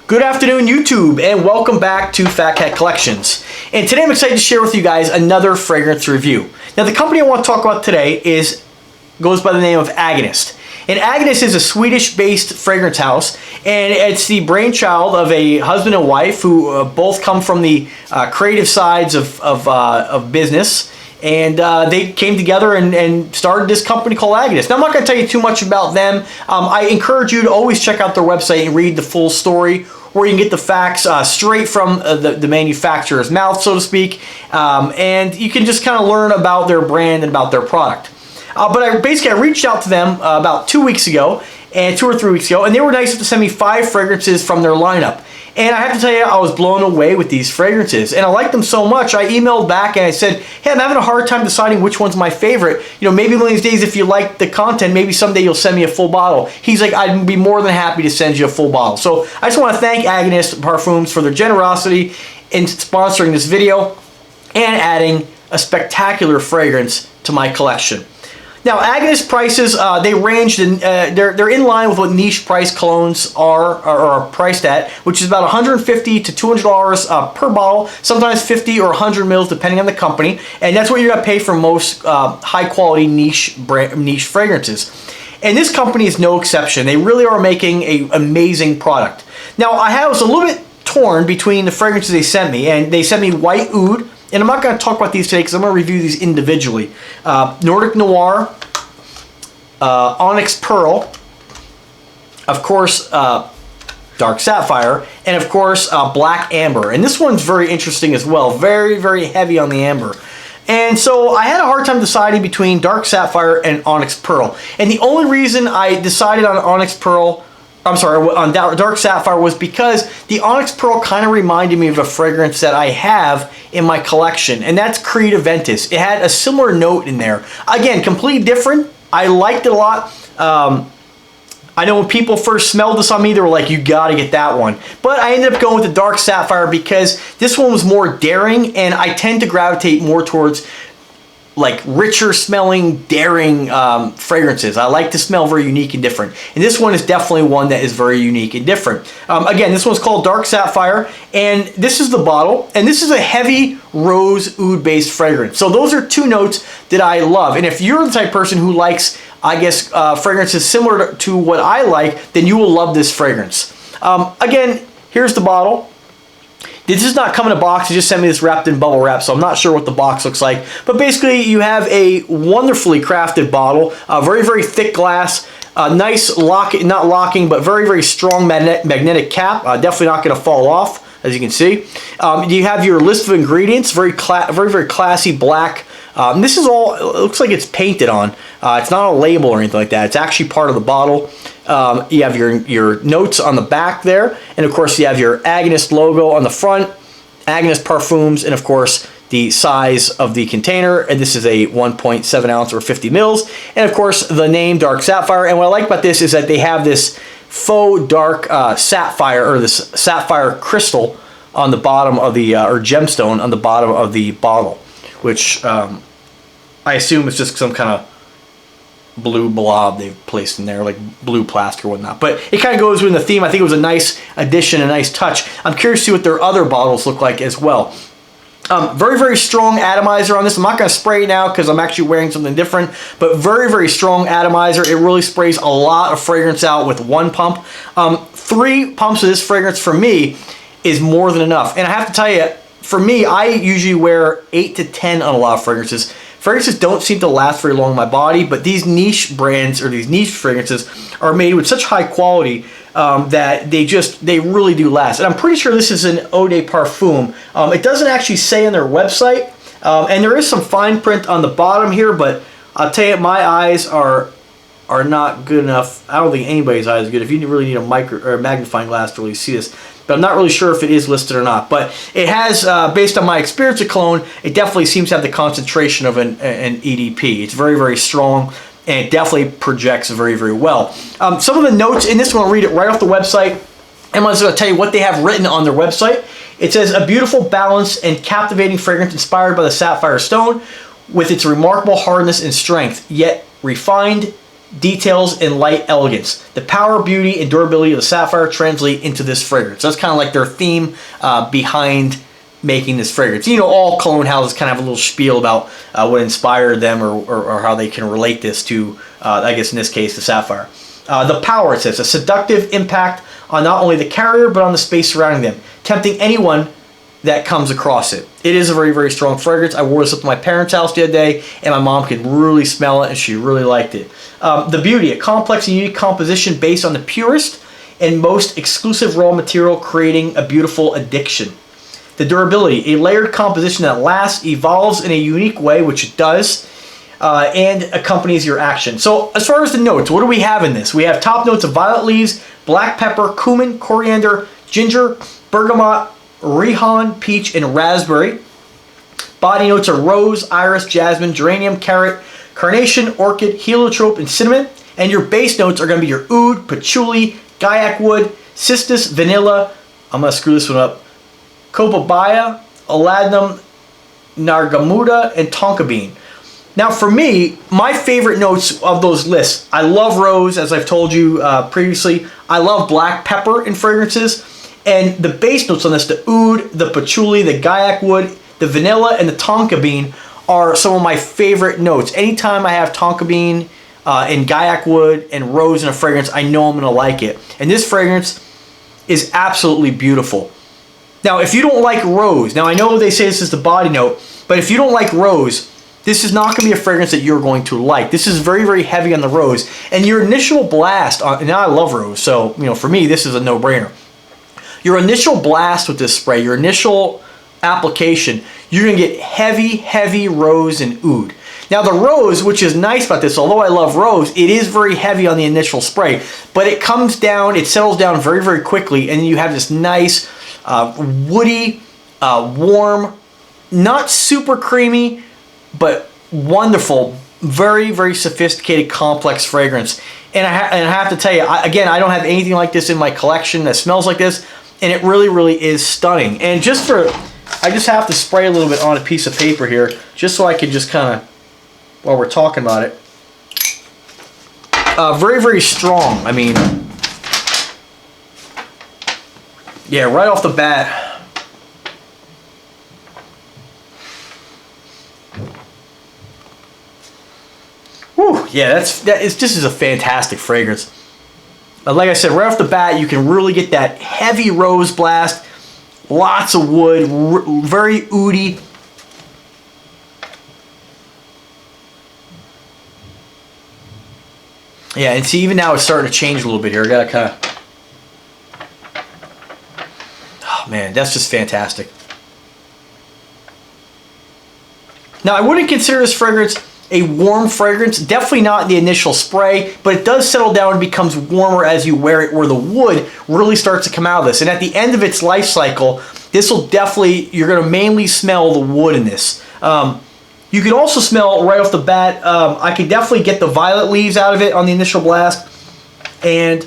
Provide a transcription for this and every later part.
Good afternoon, YouTube, and welcome back to Fat Cat Collections. And today I'm excited to share with you guys another fragrance review. Now, the company I want to talk about today goes by the name of Agonist. And Agonist is a Swedish-based fragrance house, and it's the brainchild of a husband and wife who both come from the creative sides of business. And they came together and started this company called Agonist. Now, I'm not going to tell you too much about them. I encourage you to always check out their website and read the full story, where you can get the facts straight from the manufacturer's mouth, so to speak. And you can just kind of learn about their brand and about their product. But I reached out to them about 2 weeks ago, and 2 or 3 weeks ago, and they were nice enough to send me 5 fragrances from their lineup. And I have to tell you, I was blown away with these fragrances, and I liked them so much. I emailed back and I said, hey, I'm having a hard time deciding which one's my favorite. You know, maybe one of these days, if you like the content, maybe someday you'll send me a full bottle. He's like, I'd be more than happy to send you a full bottle. So I just want to thank Agonist Parfums for their generosity in sponsoring this video and adding a spectacular fragrance to my collection. Now, Agonist prices, they range, they're in line with what niche price colognes are priced at, which is about $150 to $200 per bottle, sometimes 50 or 100 mils depending on the company, and that's what you're going to pay for most high-quality niche fragrances. And this company is no exception. They really are making an amazing product. Now, I was a little bit torn between the fragrances they sent me, and they sent me White Oud. And I'm not going to talk about these today because I'm going to review these individually. Nordic Noir, Onyx Pearl, of course, Dark Sapphire, and of course, Black Amber. And this one's very interesting as well. Very, very heavy on the amber. And so I had a hard time deciding between Dark Sapphire and Onyx Pearl. And the only reason I decided on on Dark Sapphire was because the Onyx Pearl kind of reminded me of a fragrance that I have in my collection, and that's Creed Aventus. It had a similar note in there. Again, completely different. I liked it a lot. I know when people first smelled this on me, they were like, you gotta get that one. But I ended up going with the Dark Sapphire because this one was more daring, and I tend to gravitate more towards like richer smelling, daring fragrances. I like to smell very unique and different. And this one is definitely one that is very unique and different. Again, this one's called Dark Sapphire, and this is the bottle, and this is a heavy rose oud based fragrance. So those are two notes that I love. And if you're the type of person who likes, I guess, fragrances similar to what I like, then you will love this fragrance. Again, here's the bottle. This does not come in a box. They just sent me this wrapped in bubble wrap, so I'm not sure what the box looks like. But basically, you have a wonderfully crafted bottle, very, very thick glass, nice not locking, but very, very strong magnetic cap. Definitely not going to fall off, as you can see. You have your list of ingredients, very, very classy black. This is all, it looks like it's painted on. It's not a label or anything like that. It's actually part of the bottle. You have your notes on the back there, and of course you have your Agonist logo on the front, Agonist Parfums, and of course the size of the container, and this is a 1.7 ounce or 50 mils, and of course the name Dark Sapphire. And what I like about this is that they have this faux dark sapphire, or this sapphire crystal on the bottom of the, or gemstone on the bottom of the bottle, which I assume is just some kind of blue blob they've placed in there, like blue plastic or whatnot. But it kind of goes with the theme. I think it was a nice addition, a nice touch. I'm curious to see what their other bottles look like as well. Very, very strong atomizer on this. I'm not going to spray it now because I'm actually wearing something different, but very, very strong atomizer. It really sprays a lot of fragrance out with one pump. 3 pumps of this fragrance for me is more than enough. And I have to tell you, for me, I usually wear 8 to 10 on a lot of fragrances. Fragrances don't seem to last very long in my body, but these niche brands or these niche fragrances are made with such high quality that they really do last. And I'm pretty sure this is an eau de parfum. It doesn't actually say on their website, and there is some fine print on the bottom here, but I'll tell you, my eyes are not good enough. I don't think anybody's eyes is good. If you really need a magnifying glass to really see this. But I'm not really sure if it is listed or not. But it has, based on my experience with cologne, it definitely seems to have the concentration of an EDP. It's very, very strong, and it definitely projects very, very well. Some of the notes in this one, I'll read it right off the website. And I'm just going to tell you what they have written on their website. It says, a beautiful, balanced, and captivating fragrance inspired by the sapphire stone with its remarkable hardness and strength, yet refined details, and light elegance. The power, beauty, and durability of the Sapphire translate into this fragrance. That's kind of like their theme behind making this fragrance. You know, all cologne houses kind of have a little spiel about what inspired them or how they can relate this to, I guess in this case, the Sapphire. The power, it says, a seductive impact on not only the carrier, but on the space surrounding them, tempting anyone that comes across it. It is a very, very strong fragrance. I wore this up to my parents' house the other day, and my mom could really smell it, and she really liked it. The beauty, a complex and unique composition based on the purest and most exclusive raw material, creating a beautiful addiction. The durability, a layered composition that lasts, evolves in a unique way, which it does, and accompanies your action. So as far as the notes, what do we have in this? We have top notes of violet leaves, black pepper, cumin, coriander, ginger, bergamot, Rehan, peach, and raspberry. Body notes are rose, iris, jasmine, geranium, carrot, carnation, orchid, heliotrope, and cinnamon. And your base notes are going to be your oud, patchouli, gaiac wood, cistus, vanilla, I'm going to screw this one up, copaiba, aladnum, nargamuta, and tonka bean. Now for me, my favorite notes of those lists, I love rose, as I've told you previously. I love black pepper in fragrances. And the base notes on this, the oud, the patchouli, the gaiac wood, the vanilla, and the tonka bean are some of my favorite notes. Anytime I have tonka bean and gaiac wood and rose in a fragrance, I know I'm going to like it. And this fragrance is absolutely beautiful. Now, if you don't like rose, now I know they say this is the body note, but if you don't like rose, this is not going to be a fragrance that you're going to like. This is very, very heavy on the rose. And your initial blast, now I love rose, so you know, for me, this is a no-brainer. Your initial blast with this spray, your initial application, you're going to get heavy, heavy rose and oud. Now the rose, which is nice about this, although I love rose, it is very heavy on the initial spray, but it comes down, it settles down very, very quickly, and you have this nice, woody, warm, not super creamy, but wonderful, very, very sophisticated, complex fragrance. And I have to tell you, again, I don't have anything like this in my collection that smells like this, and it really, really is stunning. And just for, I just have to spray a little bit on a piece of paper here, just so I can just kind of, while we're talking about it. Very, very strong. I mean, yeah, right off the bat. Whew, yeah, this is a fantastic fragrance. Like I said, right off the bat, you can really get that heavy rose blast, lots of wood, very oudy. Yeah, and see, even now it's starting to change a little bit here. I gotta kind of, oh man, that's just fantastic. Now, I wouldn't consider this fragrance a warm fragrance, definitely not in the initial spray, but it does settle down and becomes warmer as you wear it, where the wood really starts to come out of this. And at the end of its life cycle, this will definitely, you're going to mainly smell the wood in this. You can also smell right off the bat, I can definitely get the violet leaves out of it on the initial blast, and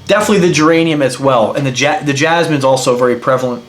definitely the geranium as well. And the jasmine is also very prevalent.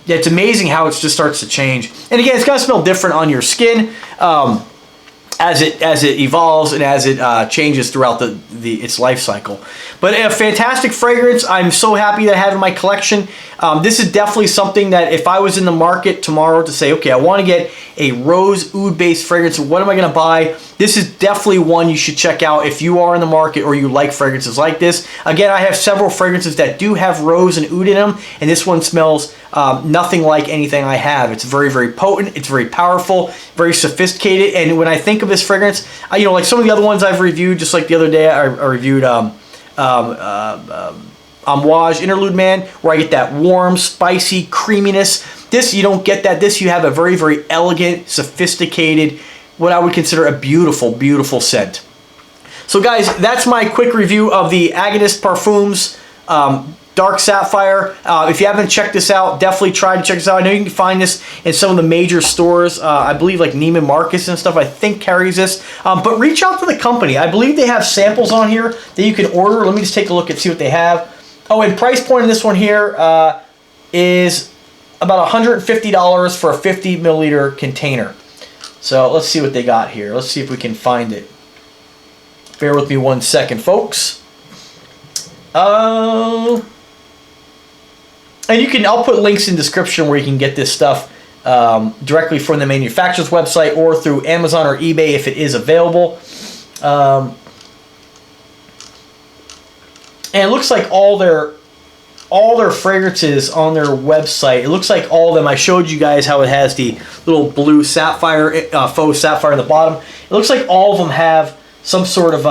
Yeah, it's amazing how it just starts to change. And again, it's going to smell different on your skin as it evolves and as it changes throughout its life cycle. But a fantastic fragrance. I'm so happy to have in my collection. This is definitely something that if I was in the market tomorrow to say, okay, I want to get a rose oud based fragrance, what am I going to buy? This is definitely one you should check out if you are in the market or you like fragrances like this. Again, I have several fragrances that do have rose and oud in them, and this one smells nothing like anything I have. It's very, very potent. It's very powerful, very sophisticated. And when I think of this fragrance, you know, like some of the other ones I've reviewed, just like the other day I reviewed Amouage Interlude Man, where I get that warm, spicy creaminess. This, you don't get that. This, you have a very, very elegant, sophisticated, what I would consider a beautiful, beautiful scent. So guys, that's my quick review of the Agonist Parfums Dark Sapphire. If you haven't checked this out, definitely try to check this out. I know you can find this in some of the major stores. I believe like Neiman Marcus and stuff, I think, carries this. But reach out to the company. I believe they have samples on here that you can order. Let me just take a look and see what they have. Oh, and price point in this one here is about $150 for a 50 milliliter container. So let's see what they got here. Let's see if we can find it. Bear with me 1 second, folks. And I'll put links in the description where you can get this stuff directly from the manufacturer's website or through Amazon or eBay if it is available. And it looks like all their fragrances on their website. It looks like all of them. I showed you guys how it has the little blue sapphire, faux sapphire in the bottom. It looks like all of them have some sort of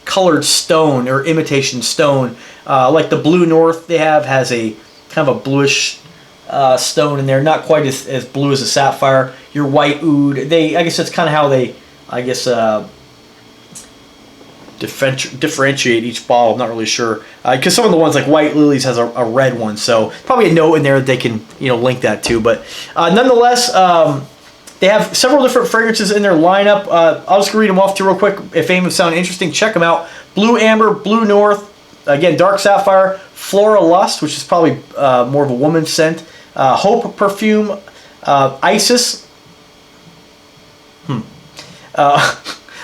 colored stone or imitation stone. Like the Blue North they have has a kind of a bluish stone in there, not quite as blue as a sapphire. Your White Oud, I guess that's kind of how they, differentiate each bottle. I'm not really sure because some of the ones like White Lilies has a red one, so probably a note in there that they can link that to. But nonetheless, they have several different fragrances in their lineup. I'll just read them off to you real quick. If any of them sound interesting, check them out. Blue Amber, Blue North, again Dark Sapphire, Flora Lust, which is probably more of a woman's scent. Hope Perfume, Isis,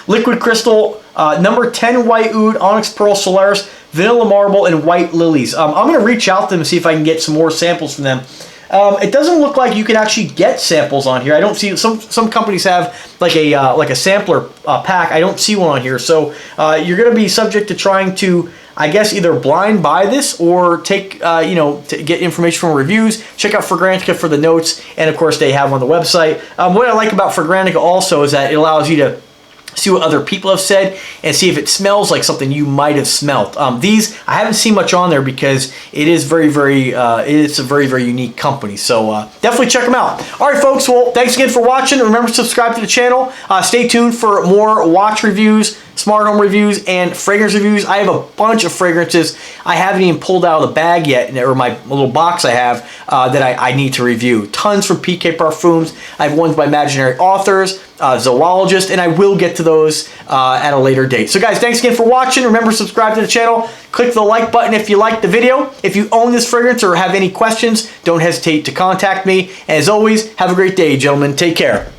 Liquid Crystal, number 10 White Oud, Onyx Pearl Solaris, Vanilla Marble, and White Lilies. I'm going to reach out to them and see if I can get some more samples from them. It doesn't look like you can actually get samples on here. I don't see some companies have like a sampler pack. I don't see one on here, so you're going to be subject to trying to, I guess, either blind buy this or take to get information from reviews. Check out Fragrantica for the notes, and of course they have on the website. What I like about Fragrantica also is that it allows you to see what other people have said and see if it smells like something you might have smelt. These I haven't seen much on there because it is it's a very unique company. So definitely check them out. All right, folks. Well, thanks again for watching. Remember to subscribe to the channel. Stay tuned for more watch reviews, smart home reviews, and fragrance reviews. I have a bunch of fragrances I haven't even pulled out of the bag yet, or my little box I have that I need to review. Tons from PK Parfums. I have ones by imaginary authors, zoologists, and I will get to those at a later date. So guys, thanks again for watching. Remember to subscribe to the channel. Click the like button if you liked the video. If you own this fragrance or have any questions, don't hesitate to contact me. And as always, have a great day, gentlemen. Take care.